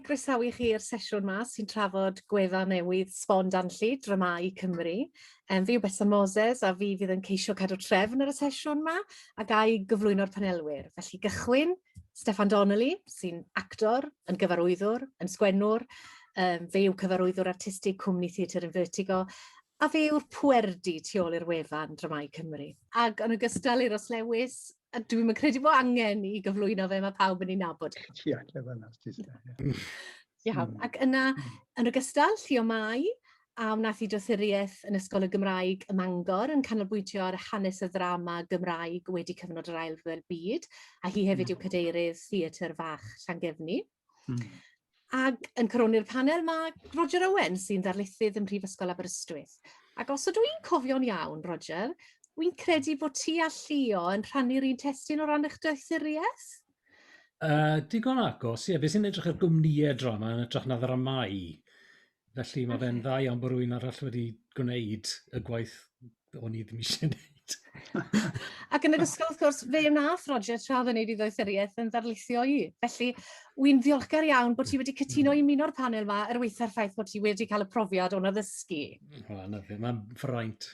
groesawu chi'r sesiwn yma sy'n trafod gwefan newydd sbon danllu Dramâu Cymru. Fi yw Bethan Moses a fi fydd yn ceisio cadw trefn ar y sesiwn yma a gael gyflwyno'r panelwyr. Felly gychwyn, Steffan Donnelly sy'n actor, yn gyfarwyddwr, yn sgwennwr. Fe yw cyfarwyddwr artistig Gwmni Theatr Invertigo a fe yw'r pwerdi tu ôl i'r wefan Dramâu Cymru. Ac yn ogystal i'r Oslewis, a dwi'n credu bod angen i gyflwyno fe, mae pawb yn ei nabod. Ie, cyfan. Iawn, ac yna, yn ogystal, Llio Mai, a wnaeth i doethuriaeth yn Ysgol y Gymraeg ym Mangor yn canolbwyntio ar hanes y ddrama Gymraeg wedi cyfnod yr Ail Ryfel Byd, a hi hefyd yw cadeirydd Theatr Fach Llangefni. Ac yn coroni'r panel mae Roger Owen sy'n ddarlithydd yn Prifysgol Aberystwyth. Ac os ydw i'n cofio'n iawn, Roger, wy'n credu bod ti a Llio yn rhannu'r un testun o ran eich doethuriaeth? Digon agos, ie. Fe sy'n edrych ar gwmnïau drama yn edrych na dramau. Felly mae fe'n dda iawn bod rhywun arall wedi gwneud y gwaith o'n i ddim eisiau gwneud. Ac yn ogystal, wrth gwrs, fe wnaeth Roger tra oedd yn neud i ddoethuriaeth yn ddarlithio i. Felly, wy'n ddiolchgar iawn bod ti wedi cytuno i muno'r panel yma er weitha'r ffaith bod ti wedi cael y profiad o'n addysgu. Mae'n ffraint.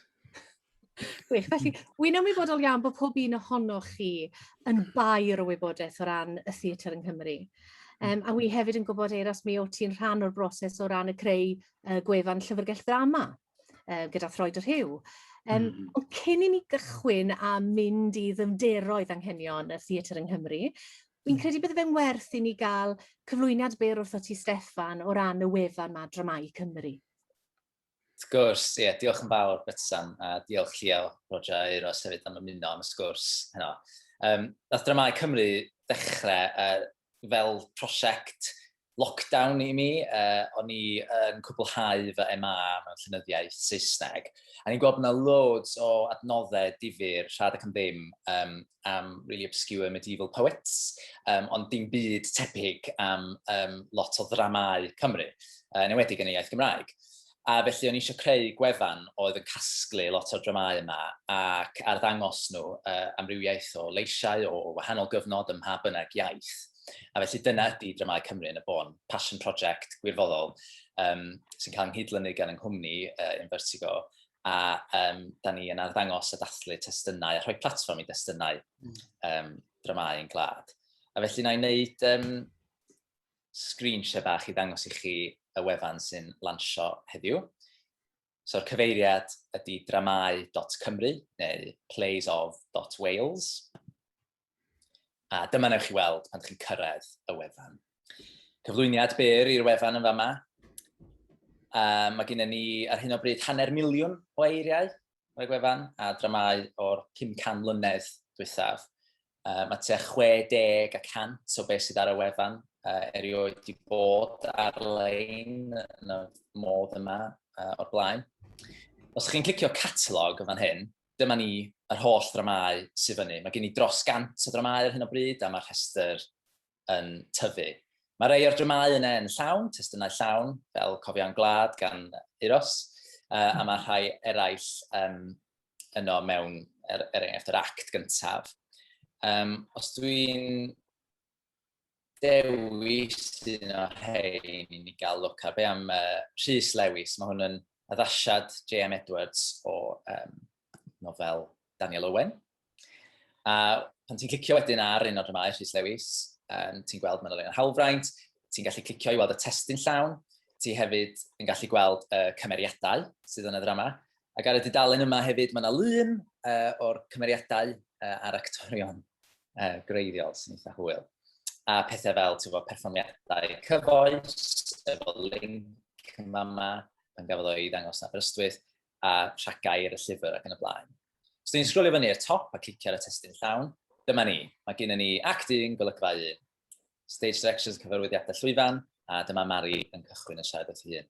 Gwych, felly, wy'n ymwybodol iawn bod pob un ohonoch chi yn bair o wybodaeth o ran y theatr yng Nghymru. A wi hefyd yn gwybod eros mi o ti'n rhan o'r broses o ran y creu gwefan llyfrgell ddrama gyda Throed yr Rhyw. Ond cyn i ni gychwyn a mynd i ddymderoedd anghenion y theatr yng Nghymru, wy'n credu bydde fe'n werth i ni gael cyflwyniad byr wrtho ti, Steffan, o ran y wefan yma Dramâu Cymru. Wrth gwrs, ie, diolch yn fawr, Bethan, a diolch Llio, Roger a Euros hefyd am ymuno am y sgwrs heno. Nath Dramâu Cymru ddechrau fel prosiect lockdown i mi, o'n i yn cwblhau fy MA mewn llenyddiaeth Saesneg. A ni'n gweld yna loads o adnoddau difyr, rhad ac yn ddim, am really obscure medieval poets, ond dim byd tebyg am lot o ddramau Cymru, yn enwedig yn y iaith Gymraeg. A felly o'n i eisiau creu gwefan oedd yn casglu lot o'r dramau yma ac arddangos nhw am ryw iaith o leisiau o wahanol gyfnod ym mha bynnag iaith. A felly dyna ydi Dramâu Cymru yn y bon, passion project gwirfoddol sy'n cael yng nghydlynu gan yng Nghwmni Invertigo a da ni yn arddangos a dathlu testunau a rhoi platfform i testunau dramau yn gwlad. A felly na i wneud screen share bach i ddangos i chi y wefan sy'n lansio heddiw. So'r cyfeiriad ydi dramau.cymru neu playsof.wales. A dyma newch chi weld pan chi'n cyrraedd y wefan. Cyflwyniad byr i'r wefan yn fama. Mae gennym ni ar hyn o bryd 500,000 o eiriau o'r gwefan a dramau o'r 500 mlynedd diwethaf. Mae tua 60% o beth sydd ar y wefan erioed wedi bod AR-LEIN yn y modd yma o'r blaen. Os chi'n clicio catalog yn fan hyn, dyma ni yr holl dramau sydd fyny. Mae gen i dros 100 o dramau ar hyn o bryd a mae'r rhestr yn tyfu. Mae rhai o'r dramau yna yn llawn, testunau llawn, fel Cofian Gwlad gan Euros, a mae rhai eraill yno mewn enghraifft yr act gyntaf. Os dwi'n dewis un o hein i ni gael look ar be am Rhys Lewis, mae hwn yn addasiad J.M. Edwards o nofel Daniel Owen. A pan ti'n clicio wedyn ar un o'r dramau Rhys Lewis, ti'n gweld mae'n oleu'n hawlfraint, ti'n gallu clicio i weld y testun llawn, ti hefyd yn gallu gweld y cymeriadau sydd yn y drama, ac ar y dudalen yma hefyd mae yna lun o'r cymeriadau a'r actorion greiddiol sy'n eitha hwyl. A pethau fel perfformiadau cyfoes, efo link yn fama, pan gafodd o'i ddangos na Aberystwyth, a rhagair y llyfr ac yn y blaen. Os ni'n sgrolio fyny i'r top a clicio ar y testun llawn, dyma ni. Mae gennym ni act 1, golygfa 1, stage directions, cyfarwyddiadau llwyfan, a dyma Mari yn cychwyn y siarad wrth hun.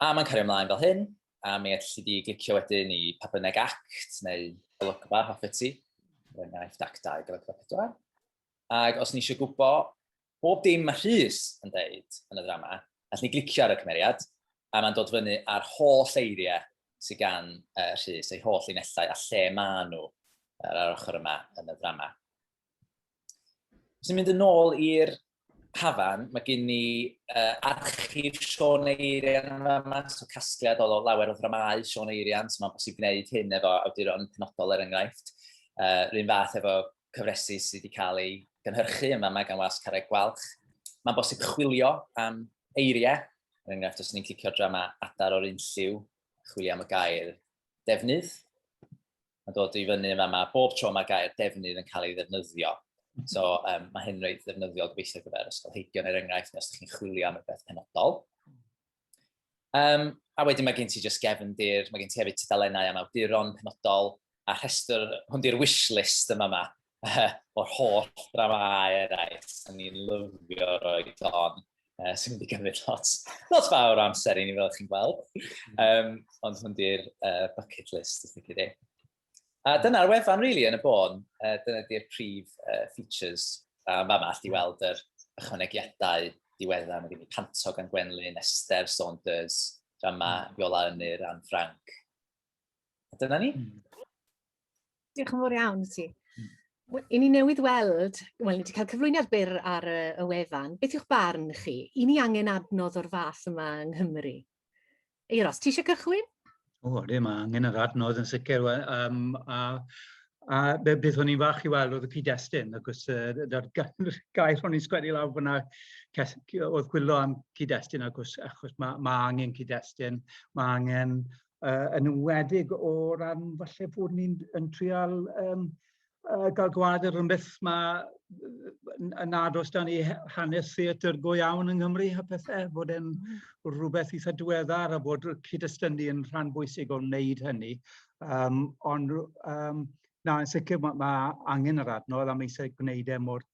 A mae'n cario ymlaen fel hyn, a mi allu di glicio wedyn i pa bynnag act neu golygfa hoffet ti, enghraifft act 2, golygfa 4. Ac os ni eisiau gwybod bob dim mae Rhys yn deud yn y drama, allwn ni glicio ar y cymeriad, a mae'n dod fyny ar holl eiriau sydd gan Rhys, ei holl linellau a lle maen nhw ar yr ochr yma yn y drama. Os ni'n mynd yn ôl i'r hafan, mae gen ni archif Siôn Eirian yma, so casgliad o lawer o dramau Siôn Eirian, so mae'n bosib gwneud hyn efo awduron penodol enghraifft. Rwy'n fath efo cyfresu sydd wedi cael ei gynhyrchu yma gan was Carreg Gwalch. Mae'n bosib chwilio am eiriau, enghraifft os ni'n clicio drama adar o'r unlliw, chwilio am y gair defnydd. Mae'n dod i fyny yma, bob tro mae gair defnydd yn cael ei ddefnyddio. So mae hyn reit ddefnyddiol gobeithio gyfer ysgolheigion enghraifft neu os ydych chi'n chwilio am y beth penodol. A wedyn mae gen ti just gefndir, mae gen ti hefyd tudalennau am awduron penodol, a rhestr, hwn di'r wishlist yma o'r holl dramau eraill. Ni'n lyfio roi don, sy'n mynd i gymryd lot fawr o amser i ni fel chi'n gweld. Ond hwn di'r bucket list, ydych chi di. A dyna'r wefan, really, yn y bôn. Dyna di'r prif features. Fama, allu weld yr ychwanegiadau diweddar. Mae gen i Pantog yn Gwenlyn, Ester, Saunders, drama Iola Ynir, Anne Frank. A dyna ni. Diolch yn fawr iawn ti. I ni newydd weld, wel, ni wedi cael cyflwyniad byr ar y wefan. Beth yw'ch barn chi? I ni angen adnodd o'r fath yma yng Nghymru? Euros, ti eisiau cychwyn? O, mae angen yr adnodd yn sicr. A beth o'n i'n fach i weld oedd y cyd-destun, ac dy'r gair o'n i'n sgwennu lawr fyna oedd gwylio am cyd-destun, achos mae angen cyd-destun, mae angen yn enwedig o ran falle bod ni'n trial gael gwad ar rhywbeth yn ados dan ni hanes theatr go iawn yng Nghymru a pethau, bod e'n rhywbeth eitha diweddar a bod cyd-destunu yn rhan bwysig o wneud hynny. Ond yn sicr mae angen yr adnodd a mae eisiau gwneud e mor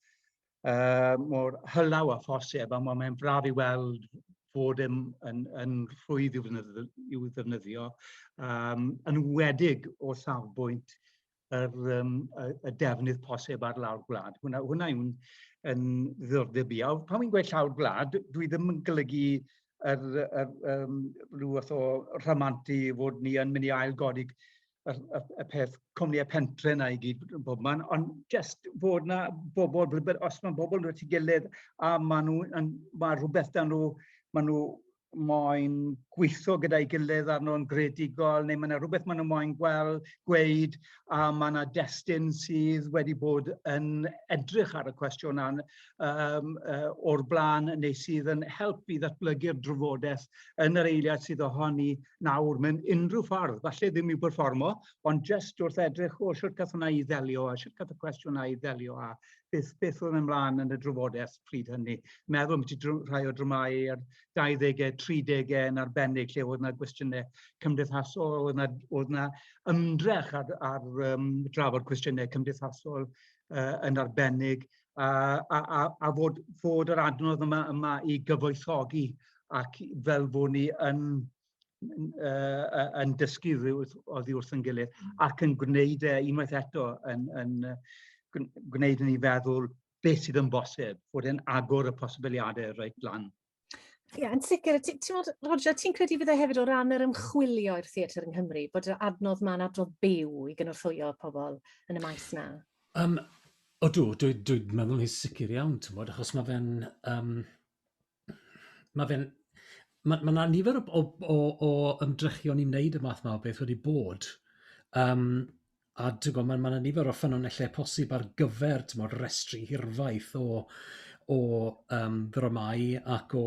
hylaw a phosib, a mae'n braf i weld fod yn rhwydd i'w ddefnyddio, yn wedig o safbwynt y defnydd posib ar lawr gwlad. Hwna yw'n ddiddordeb i. Pan wy'n gweud llawr gwlad, dwi ddim yn golygu rhyw fath o rhamantu fod ni yn mynd i ailgodi y peth cwmnïau pentre na i gyd bobman, ond just fod na bobl, os mae bobl wedi gilydd a mae rhywbeth dan nhw, maen nhw moyn gweithio gyda'i gilydd arno'n greadigol, neu mae yna rhywbeth maen nhw moyn gweud, a mae yna destun sydd wedi bod yn edrych ar y cwestiwn o'r blaen, neu sydd yn helpu ddatblygu'r drafodaeth yn yr eiliad sydd ohoni nawr mewn unrhyw ffordd, falle ddim i'w berfformo, ond just wrth edrych o sut gath hwnna i ddelio, a sut gath y cwestiwn i ddelio, a beth oedd ymlaen yn y drafodaeth pryd hynny. Meddwl am rhai o dramau ar 20au, 30au yn arbennig, lle oedd yna gwestiynau cymdeithasol, oedd yna ymdrech ar drafod cwestiynau cymdeithasol yn arbennig, a fod yr adnodd yma i gyfoethogi, ac fel bod ni yn dysgu oddi wrth yn gilydd, ac yn gwneud unwaith eto yn gwneud ni feddwl beth sydd yn bosib, fod e'n agor y posibiliadau reit lan. Ie, yn sicr. Roger, ti'n credu fydde hefyd o ran yr ymchwilio i'r theatr yng Nghymru, bod yr adnodd ma'n adnodd byw i gynorthwyo pobl yn y maes na? Dwi'n meddwl yn sicr iawn, achos mae yna nifer o ymdrechion i wneud y math yma o beth wedi bod. A mae yna nifer o ffynonellau posib ar gyfer restru hirfaith o ddramau ac o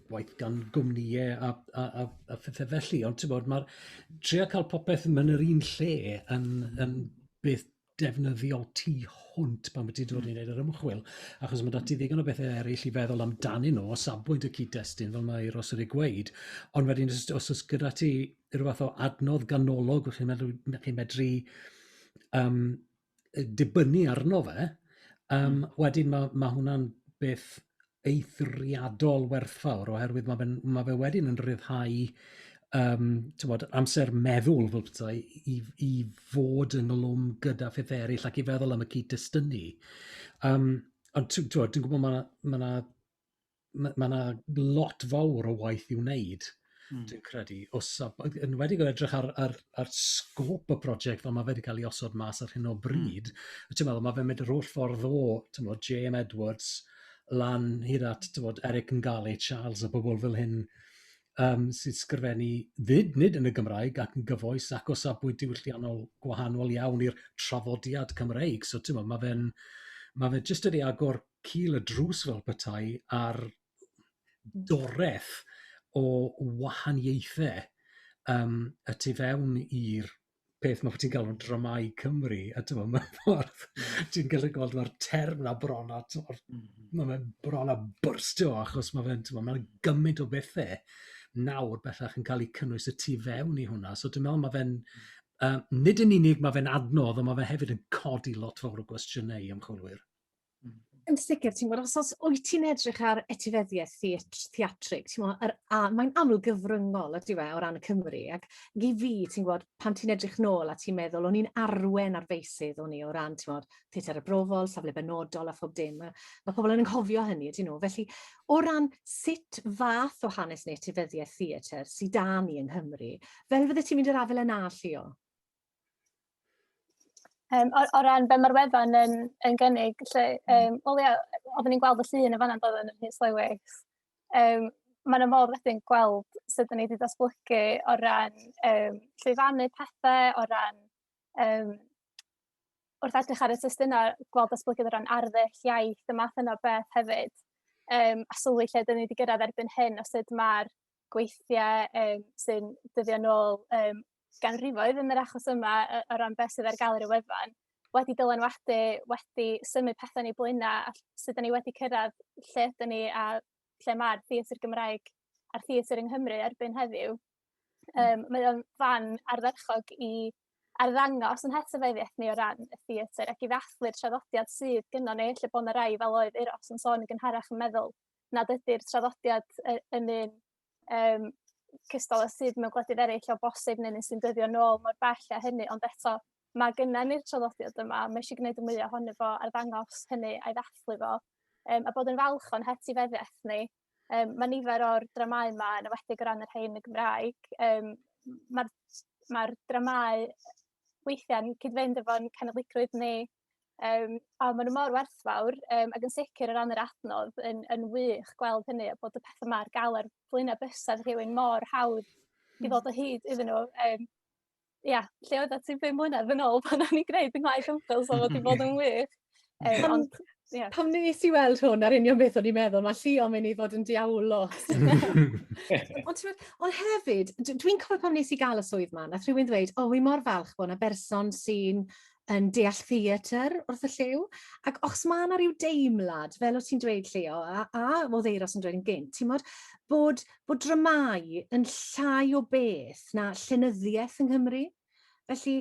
waith gan gwmnïau a phethau felly. Ond mae'r trio cael popeth mewn yr un lle yn beth defnyddiol tu hwnt pan wedi dod i wneud yr ymchwil, achos mae dati ddigon o bethau eraill i feddwl amdanyn nhw o safbwynt y cyd-destun fel mae Euros wedi gweud, ond wedyn os oes gyda ti rhyw fath o adnodd ganolog chi'n medru dibynnu arno fe, wedyn mae hwnna'n beth eithriadol werthfawr, oherwydd mae fe wedyn yn rhyddhau amser meddwl fel petai i fod yn olwm gyda phethau eraill ac i feddwl am y cyd-destunu. Ond dwi'n gwybod mae yna lot fawr o waith i'w wneud, dwi'n credu, yn wedi edrych ar sgôp y prosiect fel mae wedi cael ei osod mas ar hyn o bryd. Mae fe'n mynd yr holl ffordd o J.M. Edwards, lan hyd at Eric yn gael Charles a bobl fel hyn sydd sgrifennu nid yn y Gymraeg ac yn gyfoes ac o safbwynt diwylliannol gwahanol iawn i'r traddodiad Cymreig. So mae fe jyst wedi agor cil y drws fel petai ar doreth o wahaniaethau y tu fewn i'r peth mae ti'n galw'n Dramâu Cymru, a ti'n gallu gweld mae'r term na bron a mae'n bron a byrstio achos mae'n gymaint o bethau nawr bellach yn cael eu cynnwys y tu fewn i hwnna. So dwi'n meddwl mae fe'n, nid yn unig mae fe'n adnodd, ond mae fe hefyd yn codi lot fawr o gwestiynau ymchwilwyr. Yn sicr, ti'n gwybod, os wyt ti'n edrych ar etifeddiaeth theatrig, mae'n amlwg gyfryngol ydy o ran y Cymru, ac i fi, ti'n gwybod, pan ti'n edrych nôl a ti'n meddwl, o'n i'n arwen ar feisydd o'n i o ran, ti'n gwybod, theatr y brofol, safle benodol a phob dim. Mae pobl yn anghofio hynny, ydyn nhw. Felly, o ran sut fath o hanes neu etifeddiaeth theatr sydd da ni yng Nghymru, fel fydde ti'n mynd i'r afel yna, Llio? O ran be mae'r wefan yn gynnig, oedden ni'n gweld y llun y fanna'n dod yn Rhys Lewis. Mae'n modd wedyn gweld sut ni wedi datblygu o ran llwyfannu pethau, o ran wrth edrych ar y testunau, gweld datblygu o ran arddull, iaith, y math yna beth hefyd. A sylwi lle dyn ni wedi gyrraedd erbyn hyn o sut mae'r gweithiau sy'n dyddio nôl ganrifoedd yn yr achos yma o ran beth sydd ar gael ar y wefan, wedi dylanwadu, wedi symud pethau ni blaenau, a sut ni wedi cyrraedd lle ydyn ni a lle mae'r theatr Gymraeg a'r theatr yng Nghymru erbyn heddiw. Mae o'n fan ardderchog i arddangos yn hetifeddiaeth ni o ran y theatr ac i ddathlu'r traddodiad sydd gynno ni, lle bod yna rai fel oedd Euros yn sôn yn gynharach yn meddwl nad ydy'r traddodiad yn un cystal a sydd mewn gwledydd eraill o bosib neu sy'n dyddio nôl mor bell a hynny, ond eto mae gynna ni'r traddodiad yma, mae eisiau gwneud y mwyaf ohono fo ar ddangos hynny a'i ddathlu fo, a bod yn falch o'n hetifeddiaeth ni. Mae nifer o'r dramau yma yn ywedig o ran yr rhain y Gymraeg. Mae'r dramau weithiau'n cyd-fynd efo'n cenedligrwydd ni, a maen nhw mor werthfawr, ac yn sicr o ran yr adnodd yn wych gweld hynny, a bod y pethau yma ar gael ar blaenau bysedd rhywun mor hawdd i ddod o hyd iddyn nhw. Lle oedd at 5 mlynedd yn ôl pan o'n i'n gwneud yng Ngwaith Ymchwil, so wedi bod yn wych. Pam nes i weld hwn ar union beth o'n i'n meddwl, mae Llio mynd i fod yn diawlos. Ond hefyd, dwi'n cofio pam nes i gael y swydd ma, nath rhywun ddweud, wi mor falch bod yna berson sy'n yn deall theatr wrth y lliw, ac os mae yna rhyw deimlad, fel o ti'n dweud Llio, a oedd Euros yn dweud yn gynt, ti'n modd bod dramau yn llai o beth na llenyddiaeth yng Nghymru. Felly,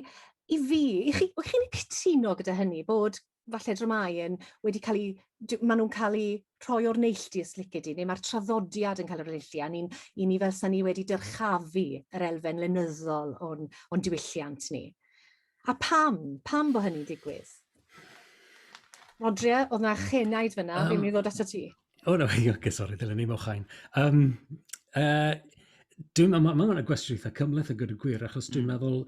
i fi, ych chi'n cytuno gyda hynny, bod falle dramau maen nhw'n cael eu rhoi o'r neilltu os licid i, neu mae'r traddodiad yn cael yr neilltu, a ni fel sa ni wedi dyrchafu yr elfen lenyddol o'n diwylliant ni. A pam bod hynny'n digwydd? Rodria, oedd na chenaid fyna, fi'n mynd i ddod ato ti. Sori, ddylwn ni mochain. Mae hwnna'n gwestiwn eitha cymleth a gyda gwir, achos dwi'n meddwl,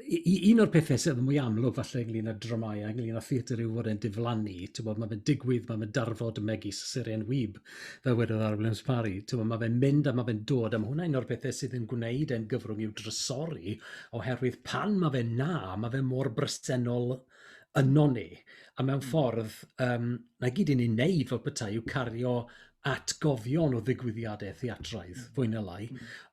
un o'r pethau sydd yn mwy amlwg falle ynglyn â dramau a ynglyn â theatr yw fod e'n diflannu. Mae fe'n digwydd, mae fe'n darfod y megis Syrian wyb, fel wedodd ar Williams Parry. Mae fe'n mynd a mae fe'n dod, a mae hwnna un o'r pethau sydd yn gwneud e'n gyfrwng i'w drysori, oherwydd pan mae fe'n mae fe'n mor bresennol yno ni. A mewn ffordd, na gyd i'n ei wneud fel petai yw cario atgofion o ddigwyddiadau theatraidd, fwy na lai.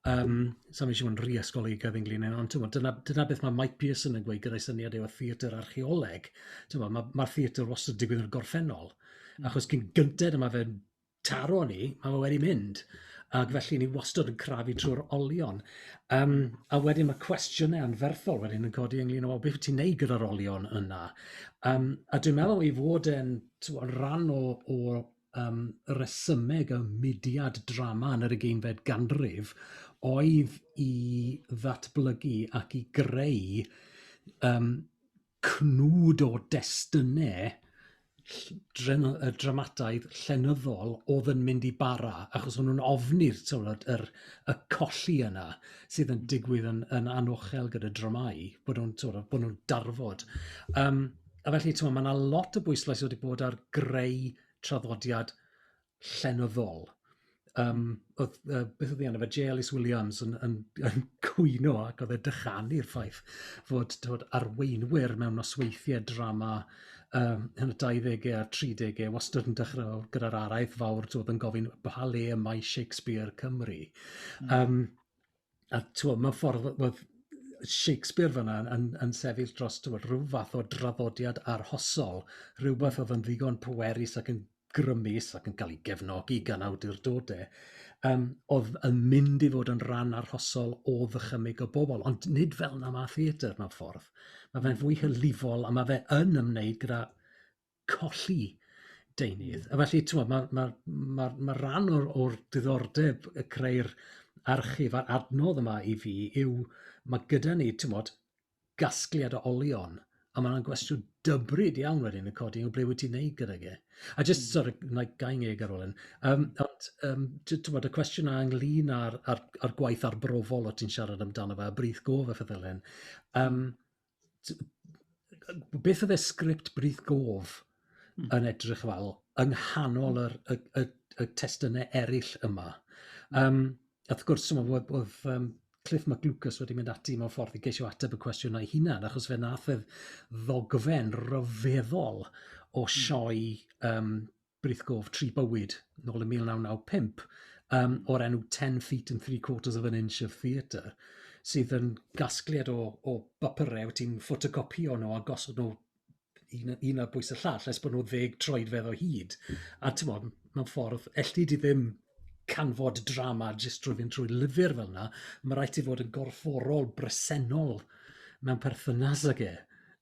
Sa'n eisiau bod yn ysgolygydd ynglyn â, ond dyna beth mae Mike Pearson yn gweud gyda'i syniad o theatr archeoleg. Mae'r theatr wastad digwydd yn gorffennol, achos cyn gynted yma fe'n taro ni, mae wedi mynd, ac felly ni wastad yn crafu trwy'r olion. A wedyn mae cwestiynau anferthol wedyn yn codi ynglyn â beth ti'n neud gyda'r olion yna. A dwi'n meddwl i fod yn rhan o resymeg y mudiad drama yn yr ugeinfed ganrif oedd i ddatblygu ac i greu cnwd o destunau dramataidd llenyddol oedd yn mynd i bara, achos o'n nhw'n ofni'r colli yna sydd yn digwydd yn anochel gyda dramau, bod nhw'n darfod. A felly, mae yna lot o bwyslais wedi bod ar greu traddodiad llenyddol. Beth oedd enw fe, J. Ellis Williams yn cwyno ac oedd e dychanu'r ffaith fod arweinwyr mewn nosweithiau drama yn y 20au a 30au wastad yn dechrau gyda'r araith fawr oedd yn gofyn pa le y mae Shakespeare Cymru. A mewn ffordd oedd Shakespeare fyna yn sefyll dros rhyw fath o draddodiad arhosol, rhywbeth oedd yn ddigon pwerus ac yn grymus ac yn cael ei gefnogi gan awdurdodau, oedd yn mynd i fod yn rhan arhosol o ddychymyg o bobl, ond nid fel na ma theatr mewn ffordd. Mae fe'n fwy hylifol a mae fe yn ymwneud gyda colli deunydd. A felly, mae rhan o'r diddordeb y creu'r archif a'r adnodd yma i fi yw, mae gyda ni, gasgliad o olion, a mae'n gwestiwn dybryd iawn wedyn yn codi o ble wyt ti'n neud gyda ge. A just gael ngeg ar ôl hyn. Y cwestiwn ynglyn â'r gwaith arbrofol o ti'n siarad amdano fe, a brith gof a pethau hyn. Beth oedd e sgript brith gof yn edrych fel yng nghanol y testunau eraill yma? A wrth gwrs, oedd Cliff MacLucas wedi mynd ati mewn ffordd i geisio ateb y cwestiwn ei hunan, achos fe nath e ddogfen ryfeddol o sioe brith gof Tri Bywyd nôl yn 1995 o'r enw 10 feet and 3/4 of an inch of theatre, sydd yn gasgliad o bapurau ti'n ffotocopio nhw a gosod nhw un ar bwys y llall, les bod nhw 10 troedfedd o hyd. A mewn ffordd, elli di ddim canfod drama jyst drwy fynd trwy lyfr fel yna, mae rhaid i fod yn gorfforol, bresennol mewn perthynas ag e.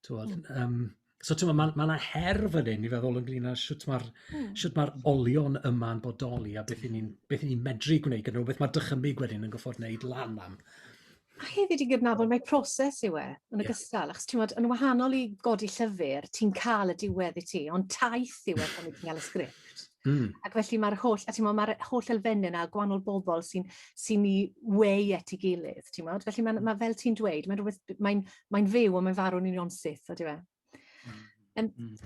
Mae yna her fan hyn i feddwl ynglyn â sut mae'r olion yma'n bodoli a beth i ni'n medru gwneud gyda nhw, beth mae'r dychymyg wedyn yn goffod wneud lan am. A hefyd i gydnabod mae proses yw e, yn ogystal, achos yn wahanol i godi llyfr, ti'n cael y diwedd i ti, ond taith yw e pan ti'n cael y sgript. Ac felly mae'r holl elfennau a gwahanol bobl sy'n i wei et ei gilydd. Felly mae fel ti'n dweud, mae'n fyw a mae'n farw'n union syth, ydy fe.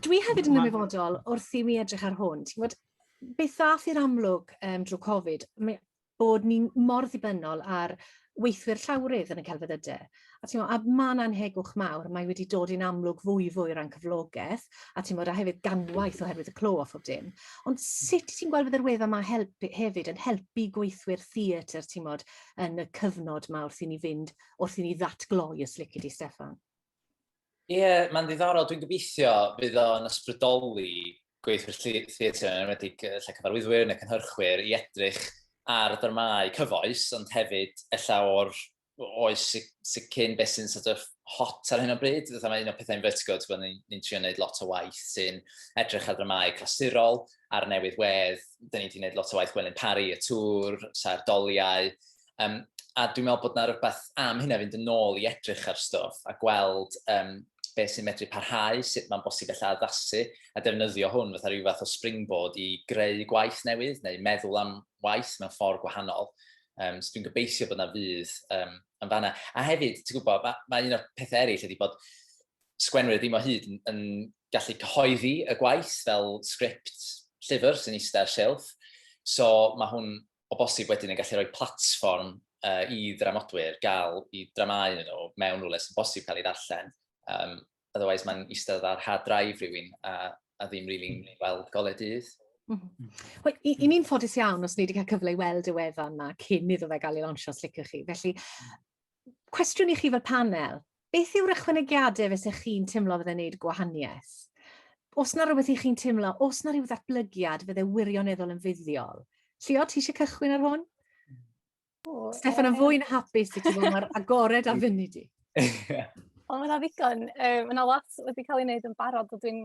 Dwi hefyd yn ymwybodol wrth i mi edrych ar hwn. Beth ddath i'r amlwg drwy Covid, bod ni'n mor ddibynnol ar weithwyr llawrydd yn y celfyddydau. A mae'n anhegwch mawr, mae wedi dod i'n amlwg fwy ran cyflogaeth, a hefyd ganwaith oherwydd y clo a phob dim. Ond sut ti'n gweld fydd yr wefan yma hefyd yn helpu gweithwyr theatr, yn y cyfnod yma wrth i ni fynd, wrth i ni ddatgloi os licio di, Steffan? Ie, mae'n ddiddorol. Dwi'n gobeithio bydd o'n ysbrydoli gweithwyr theatr yn enwedig lle cyfarwyddwyr neu cynhyrchwyr i edrych ar dramau cyfoes, ond hefyd ella o'r oes sy'n cyn beth sy'n sort of hot ar hyn o bryd. Mae un o pethau Invertigo, ni'n trio wneud lot o waith sy'n edrych ar dramau clasurol, ar newydd wedd, da ni wedi gwneud lot o waith Gwelyn Parry, y tŵr, sardoliau, a dwi'n meddwl bod yna rhywbeth am hynna fynd yn ôl i edrych ar stwff a gweld beth sy'n medru parhau, sut mae'n bosib ella addasu, a defnyddio hwn fatha rhyw fath o springboard i greu gwaith newydd, neu meddwl am waith mewn ffordd gwahanol. So dwi'n gobeithio bod yna fydd yn fanna. A hefyd, ti'n gwybod, mae un o'r pethau eraill ydy bod sgwenwyr ddim o hyd yn gallu cyhoeddi y gwaith fel sgript llyfr sy'n eistedd ar silff. So mae hwn o bosib wedyn yn gallu rhoi platfform i ddramodwyr gael i dramau nhw mewn rhywle sy'n bosib cael ei ddarllen. Otherwise mae'n eistedd ar hard drive rhywun a ddim rili'n gweld golau dydd. I ni'n ffodus iawn os ni wedi cael cyfle i weld y wefan yma cyn iddo fe gael ei lansio os liciwch chi. Felly, cwestiwn i chi fel panel, beth yw'r ychwanegiadau fesych chi'n teimlo fydde'n gwneud gwahaniaeth? Os na rhywbeth i chi'n teimlo, os na rhyw ddatblygiad fydde wirioneddol yn fuddiol? Llio, ti eisiau cychwyn ar hwn? Steffan, yn fwy'n hapus i ti fod mae'r agored ar fyny di. Ond mae'n ddigon, mae'n lot wedi cael ei wneud yn barod, a dwi'n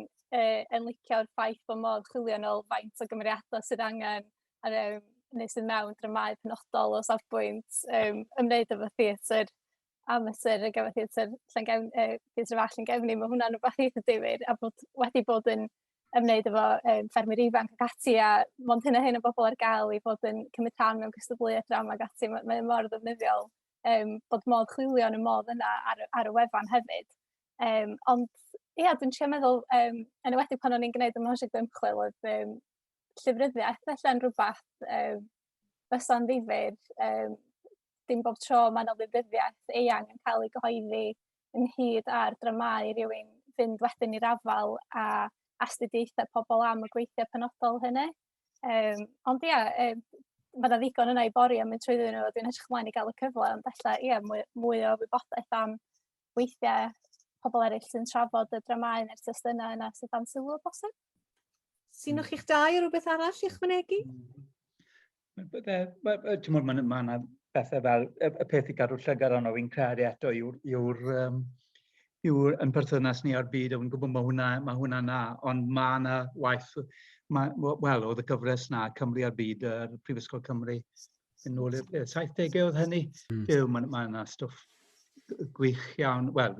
yn licio'r ffaith bod modd chwilio nôl faint o gymeriadau sydd angen neu sydd mewn dramau penodol o safbwynt ymwneud efo theatr amatur ar gyfer theatr fach yn gefni. Mae hwnna'n rhywbeth eitha difyr, a bod wedi bod yn ymwneud efo ffermwyr ifanc ac ati, a mond hyn a hyn o bobl ar gael i fod yn cymryd rhan mewn cystadleuaeth drama ac ati. Mae'n mor ddefnyddiol bod modd chwilio yn y modd yna ar y wefan hefyd. Ond Ia, dwi'n trio meddwl, yn ywedig pan o'n i'n gwneud y prosiect ymchwil, oedd llyfryddiaeth felly'n rhywbeth fysa'n ddifyr. Dim bob tro mae'n llyfryddiaeth eang yn cael ei gyhoeddi ynghyd â'r dramau rhywun fynd wedyn i'r afal a astudiaethau pobl am y gweithiau penodol hynny. Ond ia, mae yna ddigon yna i bori am mynd trwyddyn nhw, dwi'n edrych ymlaen i gael y cyfle, ond felly, ia, mwy o wybodaeth am weithiau pobl eraill sy'n trafod y dramau neu'r testunau yna sydd am sylw o bosib. Sy'n o'ch i'ch dau o rhywbeth arall i'ch mynegu? Mae yna bethau fel y peth i gadw llygad ond fi'n credu eto yw'r yn perthynas ni ar byd, a fi'n gwybod mae hwnna na, ond mae yna waith, wel, oedd y gyfres na, Cymru ar byd, Prifysgol Cymru, yn ôl i'r 70au oedd hynny. Mae yna stwff gwych iawn. Wel,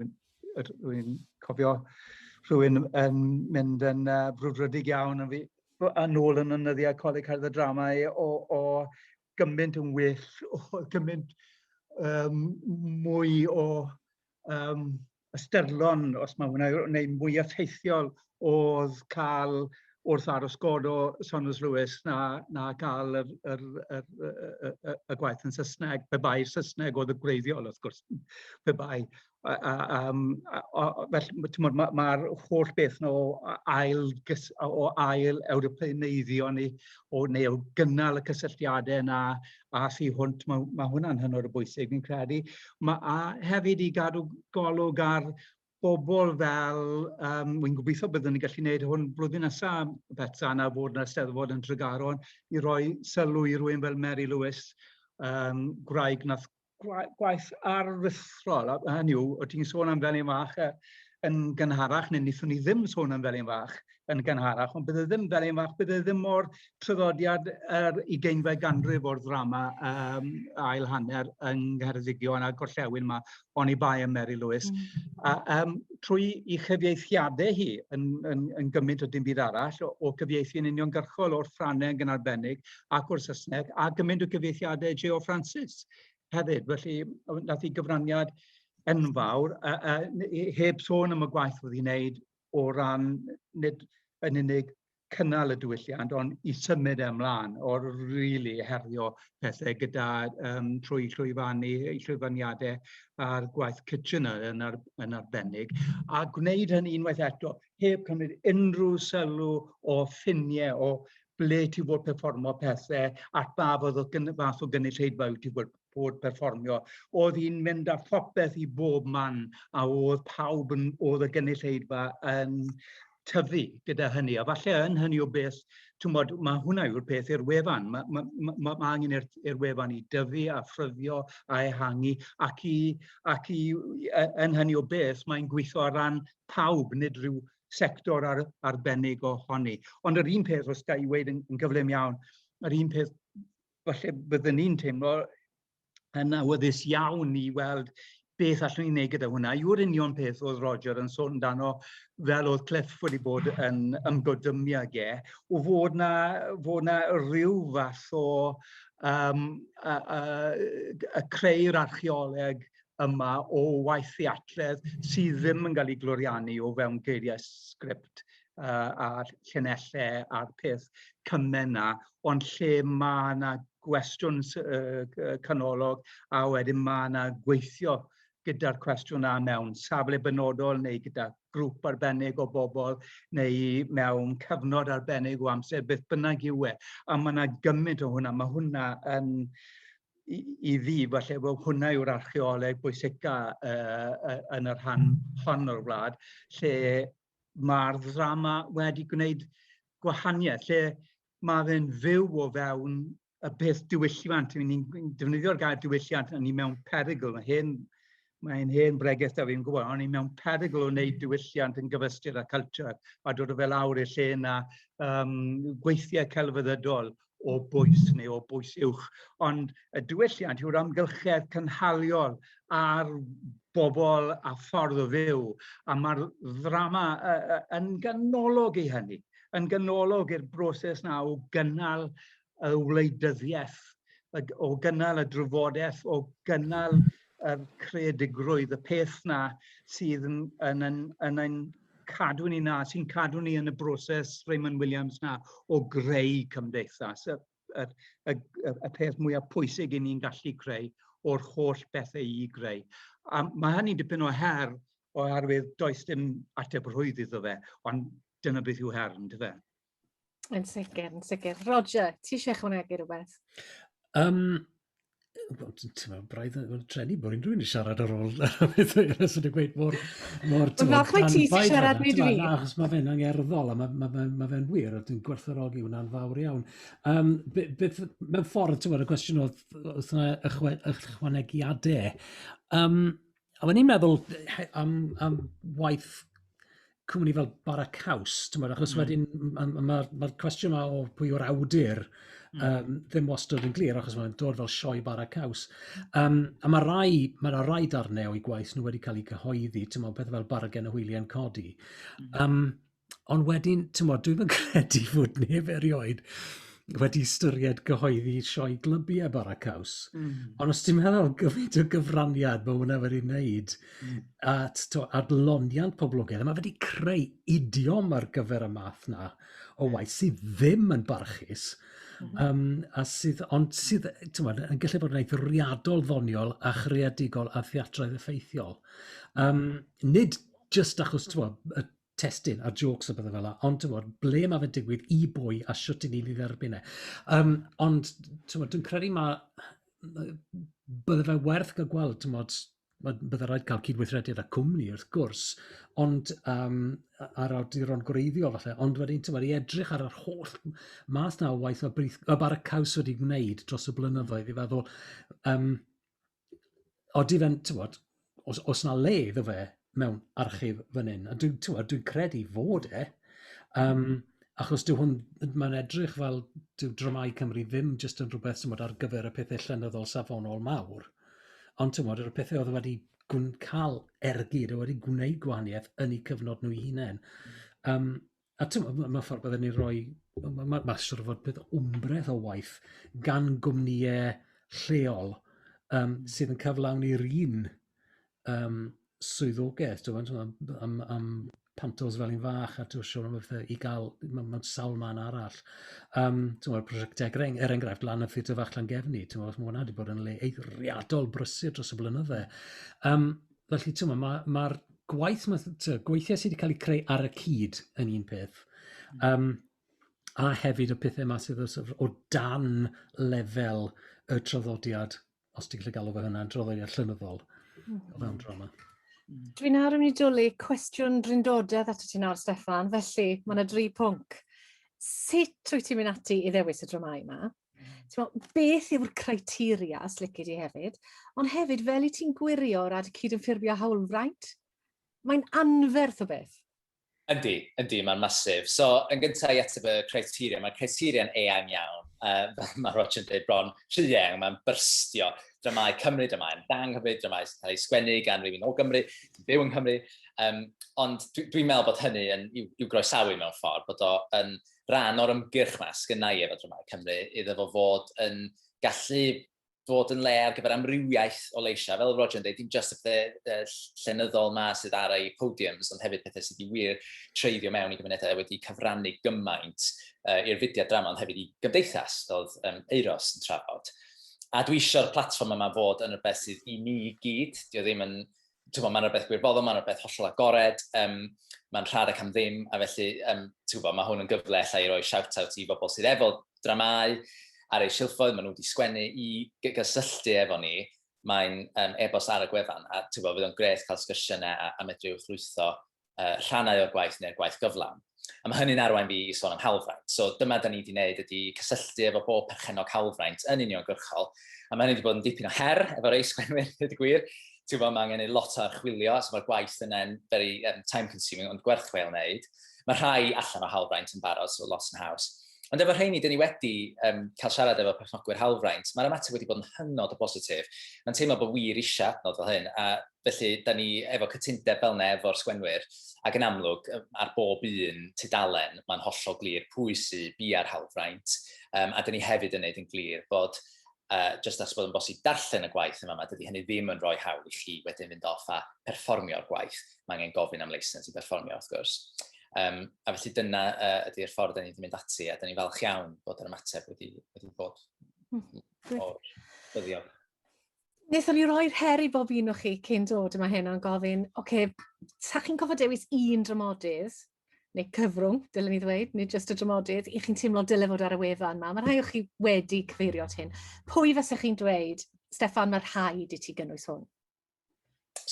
dwi'n cofio rhywun yn mynd yn frwdfrydig iawn yn ôl yn ynyddiau Coleg Cerdd y Dramau o gymaint yn well, o gymaint mwy o ysterlon, os mae hwnna, neu mwy effeithiol oedd cael wrth aros god o Saunders Lewis na cael y gwaith yn Saesneg, pe bai'r Saesneg oedd y gwreiddiol, wrth gwrs, pe bai. Felly, mae'r holl beth o ail Ewropeneiddio ni, neu o gynnal y cysylltiadau yna, a thu hwnt, mae hwnna'n hynod o bwysig, fi'n credu. A hefyd i gadw golwg ar bobl fel, wy'n gobeithio byddwn ni'n gallu gwneud hwn blwyddyn nesaf, Betsa, na fod yn Eisteddfod yn Tregaron, i roi sylw i rywun fel Mary Lewis, gwraig nath gwaith aruthrol. Hynny yw, o ti'n sôn am Felin Fach yn gynharach, neu wnaethon ni ddim sôn am Felin Fach yn gynharach, ond bydde ddim Felin Fach, bydde ddim o'r traddodiad yr 20fed ganrif o'r ddrama ail hanner yng Nghaerfyrddin a gorllewin yma, oni bai am Mary Lewis. Trwy ei chyfieithiadau hi yn gymaint o dim byd arall, o cyfieithu'n uniongyrchol o'r Ffrangeg yn arbennig ac o'r Saesneg, a gymaint o cyfieithiadau J.O. Francis hefyd. Felly, nath i gyfraniad enfawr, heb sôn am y gwaith oedd hi'n gwneud o ran nid yn unig cynnal y diwylliant, ond i symud ymlaen o'r rili herio pethau gyda trwy llwyfaniadau a'r gwaith Kitchener yn arbennig, a gwneud hynny unwaith eto, heb cymryd unrhyw sylw o ffiniau, o ble ti fod perfformio pethau, at ba fodd o fath o gynulleidfa wyt ti fod perfformio. Oedd hi'n mynd â phopeth i bob man, a oedd pawb oedd y gynulleidfa yn tyfu gyda hynny. A falle yn hynny o beth, mae hwnna yw'r peth i'r wefan. Mae angen i'r wefan i dyfu a ffryddio a ehangu, ac yn hynny o beth, mae'n gweithio ar ran pawb, nid rhyw sector arbennig ohoni. Ond yr un peth, os da i weid yn gyflym iawn, yr un peth, falle byddwn ni'n teimlo yn awyddus iawn i weld beth allwn ni'n gwneud gyda hwnna. Yw'r union peth oedd Roger yn sôn amdano, fel oedd Cliff wedi bod yn ymgodymniau o fod na rhyw fath o creu'r archeoleg yma o waith theatredd sydd ddim yn cael ei gloriannu o fewn geiriau sgript a llinellau a'r peth cymen na, ond lle mae yna gwestiwn canolog a wedyn mae yna gweithio gyda'r cwestiwn na mewn safle benodol neu gyda grŵp arbennig o bobl neu mewn cyfnod arbennig o amser, beth bynnag yw e. A mae yna gymaint o hwnna, mae hwnna yn i fi, falle bod hwnna yw'r archeoleg bwysica yn yr rhan hon o'r wlad, lle mae'r ddrama wedi gwneud gwahaniaeth, lle mae fe'n fyw o fewn y beth diwylliant. Ni'n defnyddio'r gair diwylliant yn ni mewn perygl. Mae'n hen bregaeth da fi'n gwybod, ond ni mewn perygl o wneud diwylliant yn gyfystyr â culture, a dod o fel awr i'r lle yna gweithiau celfyddydol o bwys neu o bwys uwch. Ond y diwylliant yw'r amgylchedd cynhaliol ar bobl a ffordd o fyw, a mae'r ddrama yn ganolog i hynny, yn ganolog i'r broses na o gynnal y wleidyddiaeth, o gynnal y drafodaeth, o gynnal y creadigrwydd, y peth na sydd yn ein cadw ni na, sy'n cadw ni yn y broses Raymond Williams na o greu cymdeithas. Y peth mwyaf pwysig i ni'n gallu creu o'r holl bethau i greu. A mae hynny dipyn o her oherwydd does dim ateb rhwydd iddo fe, ond dyna beth yw her, ynddo fe? Yn sicr, yn sicr. Roger, ti eisiau chwanegu rhywbeth? Braidd yn trenu bod unrhyw un i siarad ar ôl beth sy'n gweud mor... Falch mae ti sy'n siarad nid fi. Na, achos mae fe'n angerddol a mae fe'n wir, a dwi'n gwerthfawrogi hwnna'n fawr iawn. Mewn ffordd, y cwestiwn oedd yna ychwanegiadau. A wedyn ni'n meddwl am waith cwmni fel Bara Caws, achos wedyn mae'r cwestiwn yma o pwy o'r awdur ddim wastad yn glir, achos mae'n dod fel sioe Bara Caws. A mae rai darnau o'i gwaith nhw wedi cael eu cyhoeddi, peth fel Bargen y Hwyliau'n Codi. Ond wedyn, dwi'n yn credu fod neb erioed wedi ystyried gyhoeddi sioe glybiau Bara Caws. Ond os ti'n meddwl gymaint o gyfraniad mae hwnna wedi wneud at adloniant poblogaidd, mae wedi creu idiom ar gyfer y math na o waith sydd ddim yn barchus, ond sydd yn gallu bod yn eithriadol ddoniol a chreadigol a theatraidd effeithiol. Nid just achos y testyn a jokes a bethau fel yna, ond ble mae fe'n digwydd i bwy a siwt i ni dderbyn e. Ond dwi'n credu bydde fe werth gael gweld, bydde rhaid cael cydweithrediad â cwmni wrth gwrs, ond ar awduron gwreiddiol falle, ond wedyn i edrych ar yr holl math na o waith y Bara Caws wedi gwneud dros y blynyddoedd i feddwl, odi fe'n, os na le iddo fe mewn archif fan hyn, a dwi'n credu fod achos mae'n edrych fel Dramâu Cymru ddim jyst yn rhywbeth ar gyfer y pethau llenyddol safonol mawr, ond yr pethau oedd wedi cael ergyd a wedi gwneud gwahaniaeth yn eu cyfnod nhw eu hunain. A mae ffordd byddwn ni'n rhoi, mae siwr fod bydd wmbreth o waith gan gwmnïau lleol sydd yn cyflawni'r un swyddogaeth, am pantos fel un fach, a dwi'n siŵr am bethau i gael, mae'n sawl man arall. Prosiectau enghraifft lan y Theatr Fach Llangefni, mae hwnna wedi bod yn le eithriadol brysur dros y blynydde. Felly, mae'r gweithiau sydd wedi cael eu creu ar y cyd yn un peth, a hefyd y pethau yma sydd o dan lefel y traddodiad, os ti'n gallu galw fe hynna'n traddodiad llenyddol o fewn drama. Dwi'n nawr yn mynd i dwlu cwestiwn drindodedd at ti nawr, Steffan, felly mae yna 3 pwnc. Sut wyt ti'n mynd ati i ddewis y dramau yma? Beth yw'r criteria, os lici di hefyd, ond hefyd fel i ti'n gwirio rhad cyd-ynffurfio hawlfraint? Mae'n anferth o beth. Yndi, mae'n masif. So, yn gyntaf i ateb y criteria, mae'r criteria'n eang iawn. Mae Roger yn dweud bron, rhyeng, mae'n byrstio. Dramau Cymru, dramau Hyfryd, dramau sy'n cael ei sgwennu gan rhywun o Gymru, sy'n byw yn Cymru. Ond dwi'n meddwl bod hynny i'w groesawu mewn ffordd, bod o'n rhan o'r ymgyrch ma sgynnau efo Dramau Cymru, iddo fod yn gallu fod yn le ar gyfer amrywiaeth o leisiau. Fel Roger yn dweud, dim just y pethau llenyddol ma sydd ar ei podiums, ond hefyd pethau sydd wedi wir treiddio mewn i gymunedau wedi cyfrannu gymaint i'r fudiad drama, ond hefyd i gymdeithas, oedd Euros yn trafod. A dwi eisiau'r platfform yma fod yn rhywbeth sydd i ni gyd. Dio ddim yn, mae'n rhywbeth gwirfoddol, mae'n rhywbeth hollol agored, mae'n rhad ac am ddim, a felly mae hwn yn gyfle lle i roi shout-out i bobl sydd efo dramau ar ei silffoedd, maen nhw wedi sgwennu i gysylltu efo ni. Mae'n e-bost ar y gwefan, a fydd o'n gret cael sgyrsiynau a medru llwytho rhannau o'r gwaith neu'r gwaith gyflawn. A mae hynny'n arwain fi i sôn am hawlfraint. So dyma da ni wedi gwneud ydy cysylltu efo bob perchenog hawlfraint yn uniongyrchol. A mae hynny wedi bod yn dipyn o her efo rei sgwenwyr, ydy gwir. Mae angen ei lot o archwilio, so mae'r gwaith yna'n very time-consuming, ond gwerthchweil wneud. Mae rhai allan o hawlfraint yn barod, so lost in house. Ond efo rheini, dyn ni wedi cael siarad efo perchnogwyr hawlfraint, mae'r ymateb wedi bod yn hynod o bositif. Mae'n teimlo bod wir eisiau adnodd fel hyn, a felly da ni efo cytundeb fel yna efo'r sgwenwyr, ac yn amlwg, ar bob un tudalen, mae'n hollol glir pwy sydd bu ar hawlfraint, a da ni hefyd yn gwneud yn glir bod jyst as bod yn bosib darllen y gwaith yma, dydy hynny ddim yn rhoi hawl i chi wedyn fynd off a perfformio'r gwaith. Mae angen gofyn am leisens i perfformio, wrth gwrs. A felly dyna ydy'r ffordd da ni wedi mynd ati, a da ni'n falch iawn bod yr ymateb wedi bod o'r dyddiol. Wnaethon ni roi'r her i bob un o chi cyn dod yma hyn o'n gofyn, sa chi'n gofod dewis un dramodydd, neu cyfrwng, dylen ni ddweud, neu jyst y dramodydd, i chi'n teimlo dyle fod ar y wefan yma. Mae rhai o chi wedi cyfeirio at hyn. Pwy fysa chi'n dweud, Steffan, mae'r rhaid i ti gynnwys hwn?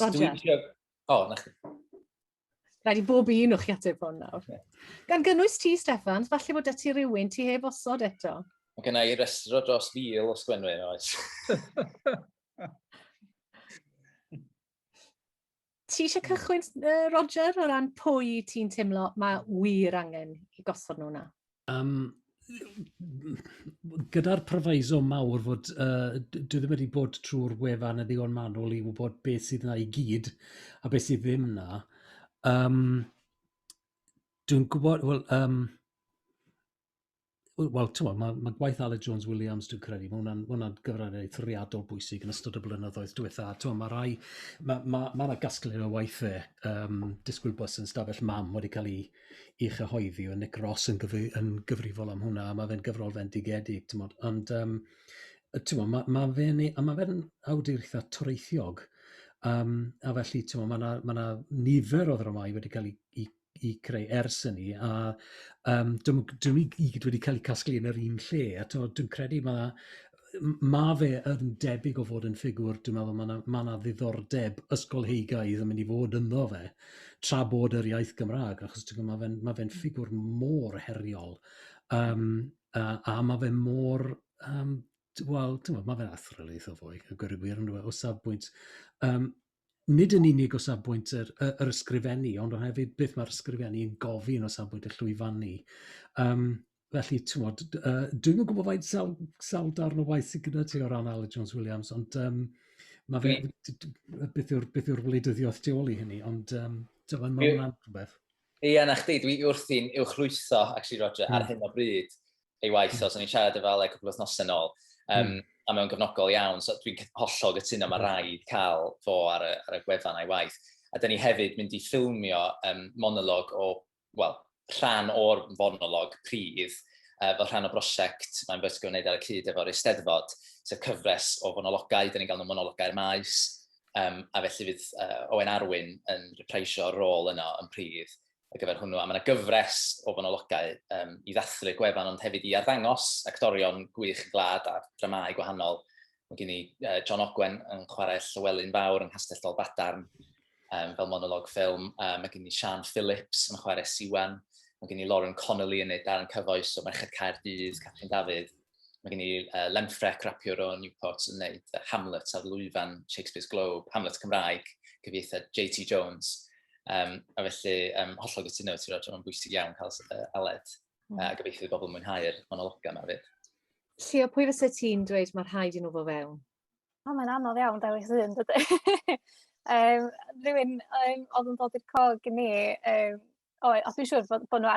Roger? Na chi. Rhaid i bob un o chi ateb hwn nawr. Gan gynnwys ti, Steffan, falle bod ti rhywun ti heb osod eto. Mae gen i restro dros 1000 o sgwenwyr, oes. Ti eisiau cychwyn, Roger, o ran pwy ti'n teimlo mae wir angen i gosod nhw na? Gyda'r proviso mawr fod dwi ddim wedi bod trwy'r wefan y ddigon manwl i wybod beth sydd yna i gyd a beth sydd ddim yna. Dwi'n gwybod, mae gwaith Aled Jones-Williams, dwi'n credu, mae hwnna'n gyfraniad eithriadol bwysig yn ystod y blynyddoedd diwetha. Mae yna gasglu'n o waithau, disgwyl bus yn stafell mam wedi cael ei chyhoeddi, o Nick Ross yn gyfrifol am hwnna, a mae fe'n gyfrol fendigedig. Ond mae fe'n awdur eitha toreithiog, a felly mae yna nifer o ddramau wedi cael i creu ers hynny, a dwi'n i gyd wedi cael ei casglu yn yr un lle, a dwi'n credu mae fe yn debyg o fod yn ffigwr, dwi'n meddwl mae yna ddiddordeb ysgolheigaidd yn mynd i fod ynddo fe, tra bod yr iaith Gymraeg, achos mae fe'n ffigwr môr heriol, a mae fe môr, mae fe'n athrolydd o fwy, y gwir o safbwynt, nid yn unig o safbwynt yr ysgrifennu, ond hefyd beth mae'r ysgrifennu yn gofyn o safbwynt y llwyfannu. Felly, dwi'n yn gwybod faint sawl darn o waith sydd gyda ti o ran Aled Jones-Williams, ond beth yw'r wleidyddiaeth tu ôl i hynny, ond mae'n hwnna'n rhywbeth. Ie, na chdi, dwi wrthi'n uwchlwytho, Roger, ar hyn o bryd ei waith, os o'n i'n siarad efo Ale cwpl o wythnosau nôl. A mewn gyfnogol iawn, so dwi'n hollol gytuno mae rhaid cael fo ar y gwefan a'i waith. A da ni hefyd mynd i ffilmio monolog rhan o'r monolog prif, fel rhan o brosiect mae'n bwysig wneud ar y cyd efo'r Eisteddfod, sef cyfres o fonologau, da ni'n gael nhw monologau'r maes, a felly fydd Owen Arwyn yn repreisio rôl yno yn prif ar gyfer hwnnw. A mae yna gyfres o fonologau i ddathlu gwefan, ond hefyd i arddangos actorion gwych gwlad a dramau wahanol. Mae gen i John Ogwen yn chwarae Llywelyn Fawr yng Nghastell Dolbadarn fel monolog ffilm. Mae gen i Sian Phillips yn chwarae Siwan. Mae gen i Lauren Connolly yn neud darn cyfoes o Merched Caerdydd, Catrin Dafydd. Mae gen i Lemfrec rapiwr o Newport yn neud Hamlet ar lwyfan Shakespeare's Globe, Hamlet Cymraeg, cyfieithiad J.T. Jones. A felly, hollol gytuno ti, Roger, mae'n bwysig iawn cael Aled a gobeithio bobl mwynhau'r monologa yma fyd. Llio, pwy fysa ti'n dweud mae'r rhaid i nhw fo fewn? Mae'n anodd iawn dewis un, dydy. Rhywun oedd yn dod i'r cog i ni, a dwi'n siŵr bod nhw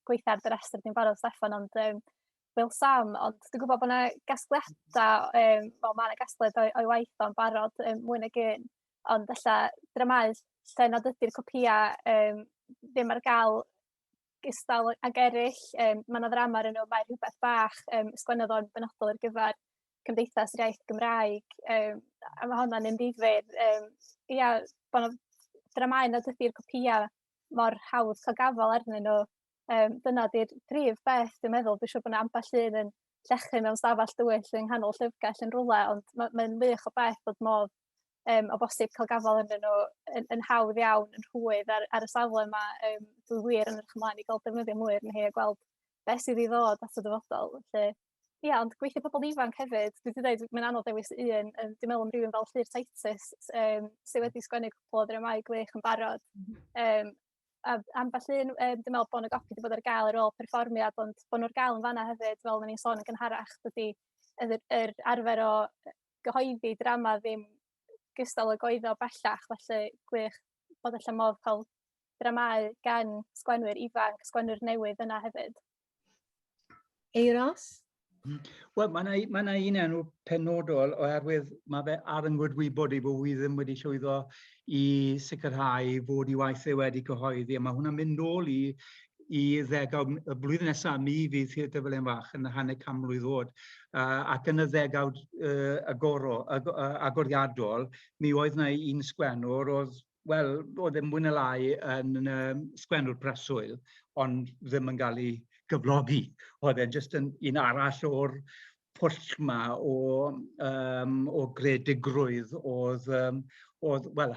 gweithio ar dy restr ni'n barod, Steffan, ond Will Sam, ond dwi'n gwybod bod yna gasgliadau, mae yna gasgliad o'i waith o'n barod mwy nag un, ond allan dramau lle nad ydy'r copïau ddim ar gael gystal ag eraill. Mae yna ddrama ar nhw, mae rhywbeth bach, sgwennodd o'n benodol ar gyfer Cymdeithas yr Iaith Gymraeg, a mae hwnna'n un ddifyr. Bod yna dramau nad ydy'r copïau mor hawdd cael gafel arnyn nhw. Dyna di'r prif beth, dwi'n meddwl. Dwi'n siŵr bod yna ambell un yn llechu mewn stafell dywyll yng nghanol llyfrgell yn rhywle, ond mae'n wych o beth bod modd o bosib cael gafel arnyn nhw yn hawdd iawn, yn rhwydd ar y safle yma. Dwi wir yn edrych ymlaen i gael defnyddio mwy arni hi a gweld beth sydd i ddod at y dyfodol. Ond gweithio pobl ifanc hefyd, dwi wedi dweud, mae'n anodd dewis un, dwi'n meddwl am rhywun fel Llyr Titus, sydd wedi sgwennu cwpl o dramau gwych yn barod. Ambell un, dwi'n meddwl bod yna gopi wedi bod ar gael ar ôl perfformiad, ond bod nhw'r gael yn fanna hefyd, fel na ni'n sôn yn gynharach, dydy yr arfer o gyhoeddi drama ddim gystal o goeddo bellach, felly gwych bod allan modd cael dramau gan sgwenwyr ifanc, sgwenwyr newydd yna hefyd. Eiros? Wel, mae yna un enw penodol oherwydd mae fe ar yng ngwybod i bod wi ddim wedi llwyddo i sicrhau fod I waith e wedi cyhoeddi. Mae hwnna'n mynd nôl i ddegawd, y blwyddyn nesaf, mi fydd Theatr Fel Fach yn hanner can mlwydd oed. Ac yn y ddegawd agoriadol, mi oedd yna un sgwennwr oedd e mwy neu lai yn sgwennwr preswyl, ond ddim yn cael ei gyflogi. Oedd e'n jyst un arall o'r pwll yma o gredigrwydd oedd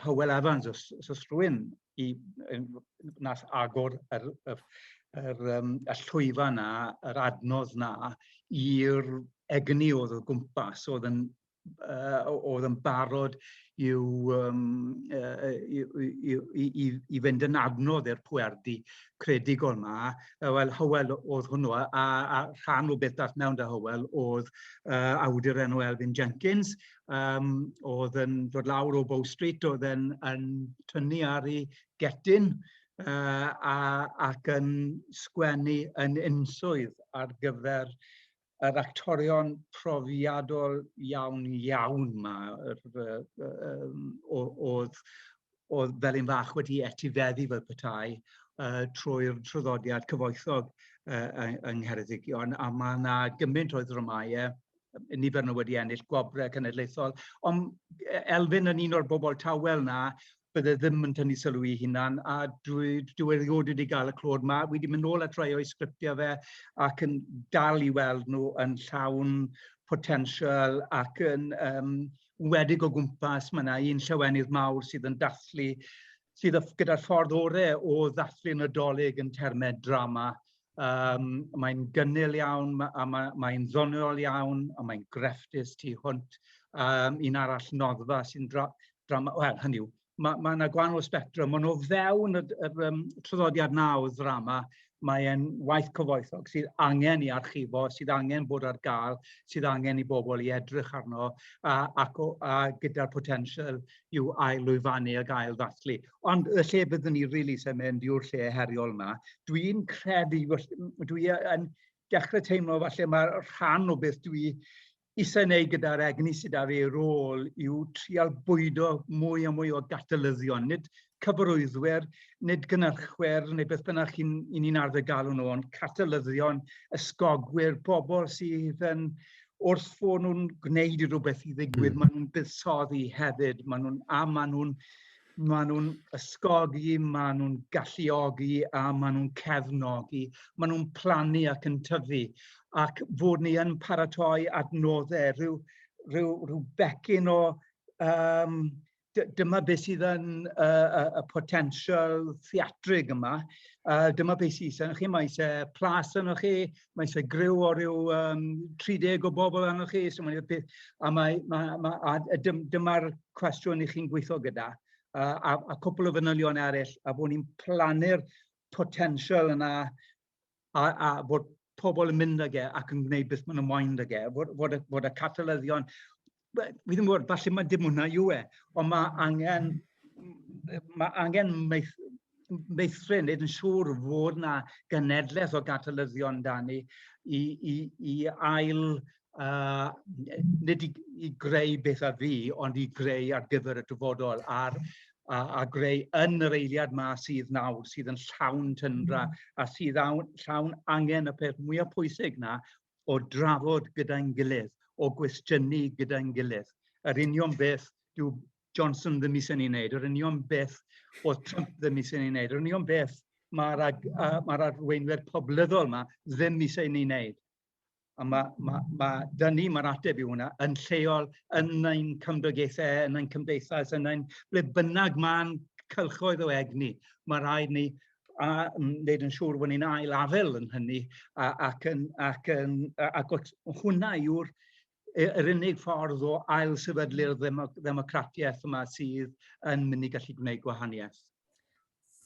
Hywel Evans, os rhywun nath agor y llwyfa yna, yr adnodd yna, i'r egni oedd o gwmpas, oedd yn barod i fynd yn adnodd i'r pwerdi credigol yma. Wel, Hywel oedd hwnnw, a rhan o beth dath mewn â Hywel oedd awdur enw Elfyn Jenkins, oedd yn dod lawr o Bow Street, oedd yn tynnu ar ei getyn ac yn sgwennu yn unswydd ar gyfer yr actorion profiadol iawn yma oedd Fel Fach wedi etifeddu fel petai trwy'r traddodiad cyfoethog yng Ngheredigion, a mae yna gymaint o ddramau, nifer nhw wedi ennill gwobrau cenedlaethol, ond Elfyn yn un o'r bobl tawel yna, bydde ddim yn tynnu sylw I hunan, a dwi erioed wedi cael y clod yma. Wi wedi mynd nôl at rai o'i sgriptiau fe ac yn dal I weld nhw yn llawn potensial ac yn wedig o gwmpas. Mae yna un llawenydd mawr sydd yn dathlu, sydd gyda'r ffordd orau o ddathlu Nadolig yn termau drama. Mae'n gynnil iawn, mae'n ddoniol iawn, a mae'n grefftus tu hwnt. Un arall noddfa sy'n drama, wel, hynny yw, mae yna gwahanol spectrum, ond o fewn y traddodiad na o ddrama, mae'n waith cyfoethog sydd angen I archifo, sydd angen bod ar gael, sydd angen I bobl I edrych arno, a gyda'r potensial i'w ail-lwyfannu ag ail-ddathlu. Ond y lle byddwn ni rili sy'n mynd yw'r lle heriol yma. Dwi'n credu, dwi'n dechrau teimlo falle mae rhan o beth dwi eisiau wneud gyda'r egni sydd ar ei rôl yw trial bwydo mwy a mwy o gatalyddion, nid cyfarwyddwyr, nid gynhyrchwyr, neu beth bynnag ni'n arfer galw nhw, ond catalyddion, ysgogwyr, bobl sydd yn wrth fod nhw'n gwneud I rhywbeth I ddigwydd, maen nhw'n buddsoddi hefyd, maen nhw'n ysgogi, maen nhw'n galluogi a maen nhw'n cefnogi, maen nhw'n plannu ac yn tyfu. Ac fod ni yn paratoi adnoddau, rhyw becyn o dyma beth sydd yn y potensial theatrig yma. Dyma beth sydd yn chi, mae eisiau plas yn chi, mae eisiau gryw o ryw 30 o bobl yn chi, a dyma'r cwestiwn I chi'n gweithio gyda. A cwpl o fanylion eraill, a bod ni'n plannu'r potensial yna, a bod pobl yn mynd ag ac yn gwneud beth maen nhw'n moyn ag fod y catalyddion, fi ddim yn gwybod, falle mae dim hwnna yw ond mae angen meithrin, nid yn siŵr fod yna genedlaeth o gatalyddion da ni I ail, nid I greu beth ar fi, ond I greu ar gyfer y dyfodol a greu yn yr eiliad yma sydd nawr, sydd yn llawn tyndra, a sydd llawn angen y peth mwyaf pwysig na o drafod gyda'n gilydd, o gwestiynu gyda'n gilydd. Yr union beth dyw Johnson ddim eisiau ni wneud, yr union beth oedd Trump ddim eisiau ni wneud, yr union beth mae'r arweinwyr poblyddol yma ddim eisiau ni wneud. A da ni mae'r ateb I hwnna yn lleol, yn ein cymdogaethau, yn ein cymdeithas, yn ein ble bynnag mae'n cylchoedd o egni. Mae rhaid ni wneud yn siŵr bod ni'n ail-afel yn hynny ac hwnna yw'r unig ffordd o ail-sefydlu'r ddemocratiaeth yma sydd yn mynd I gallu gwneud gwahaniaeth.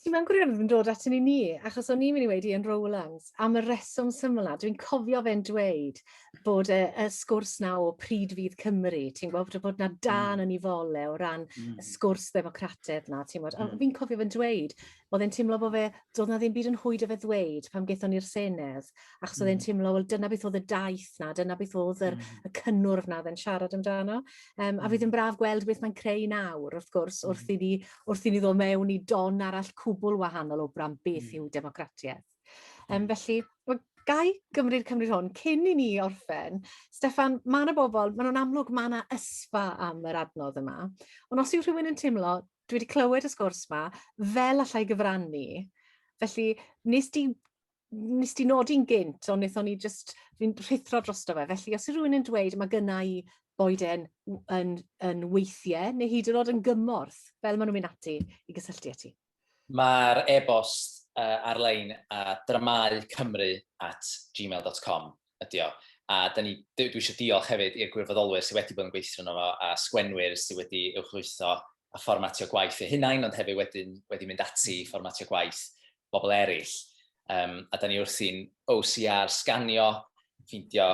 Mae'n gwirionedd yn dod atyn ni, achos o'n i'n mynd i wedi yn Rowlands, am y reswm syml na, dwi'n cofio fe'n dweud bod y sgwrs na o pryd fydd Cymru, ti'n gwybod bod na dan yn ei fole o ran y sgwrs ddemocrataidd na, ti'n gwybod, fi'n cofio fe'n dweud, oedd e'n teimlo bod fe, doedd na ddim byd yn hwyd o fe ddweud pam gaethon ni'r Senedd, achos oedd e'n teimlo, wel dyna beth oedd y daith na, dyna beth oedd y cynnwrf na fe'n siarad amdano, a fydd yn braf gweld beth mae'n creu nawr, wrth gwrs, wrth i ni ddod mewn i don arall cwbl wahanol o bran beth yw democratiaeth. Felly, gai gymryd cymryd hwn, cyn i ni orffen, Steffan, mae yna bobl, maen nhw'n amlwg mae yna ysfa am yr adnodd yma, ond os yw rhywun yn teimlo, dwi wedi clywed y sgwrs yma, fel allai gyfrannu, felly nes di nodi'n gynt, ond wnaethon ni just, fi'n rhithro drosto fe, felly os yw rhywun yn dweud mae gynna i boeden yn weithiau, neu hyd yn oed yn gymorth, fel maen nhw'n mynd ati i gysylltu ati. Mae'r e-bost ar-lein a Dramâu Cymru @gmail.com ydi o. A dwi eisiau diolch hefyd i'r gwirfoddolwyr sydd wedi bod yn gweithio yno fo, a sgwenwyr sydd wedi uwchlwytho a fformatio gwaith eu hunain, ond hefyd wedi mynd ati fformatio gwaith bobl eraill. A da ni wrthi'n OCR sganio, ffeindio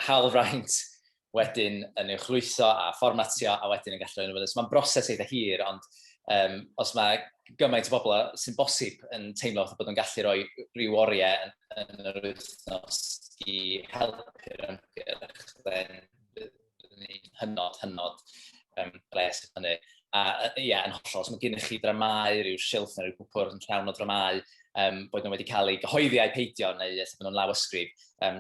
hawlfraint, wedyn yn uwchlwytho a fformatio, a wedyn yn gallu rhywun. Mae'n broses eitha hir, ond os mae gymaint o bobl sy'n bosib yn teimlo bod yn gallu rhoi rhyw oriau yn yr wythnos i helpu'r ymgyrch, hynod bres hynny. A yn hollol, os mae gennych chi dramau, rhyw silff neu rhyw gwpwr yn llawn o dramau, bod nhw wedi cael eu gyhoeddi a'u peidio, neu os maen nhw'n lawysgrif,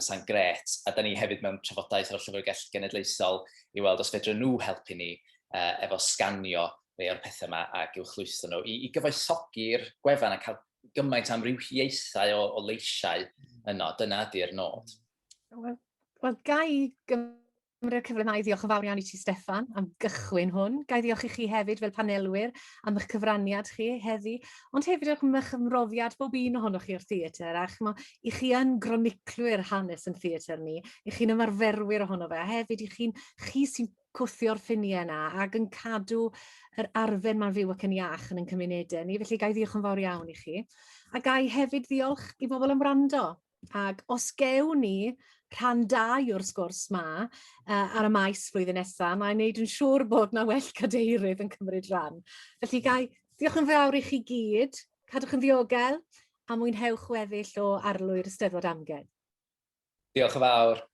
sa'n gret. A da ni hefyd mewn trafodaeth o'r Llyfrgell Genedlaethol i weld os fedrwn nhw helpu ni efo sganio rhai o'r pethau yma ac uwchlwytho nhw i gyfoethogi'r gwefan a cael gymaint am rywhieithau o leisiau yno. Dyna ydy'r nod. Wel, gai gymryd cyfle yma i ddiolch yn fawr iawn i ti, Steffan, am gychwyn hwn. Gai ddiolch i chi hefyd fel panelwyr am eich cyfraniad chi heddi, ond hefyd am eich ymroddiad bob un ohonoch chi o'r theatr, a i chi yn groniclwyr hanes yn theatr ni, i chi'n ymarferwyr ohono fe, a hefyd chi sy'n cwthio'r ffiniau yna ac yn cadw yr arfen mae'n fyw ac yn iach yn cymunedau ni, felly gai ddiolch yn fawr iawn i chi. A gai hefyd diolch i bobl am wrando. Ac os gewn ni rhan 2 o'r sgwrs ma ar y maes flwyddyn nesaf, mae'n neud yn siŵr bod na well cadeirydd yn cymryd rhan. Felly gai diolch yn fawr i chi gyd, cadwch yn ddiogel, a mwynhewch weddill o arlwyr Eisteddfod AmGen. Diolch yn fawr.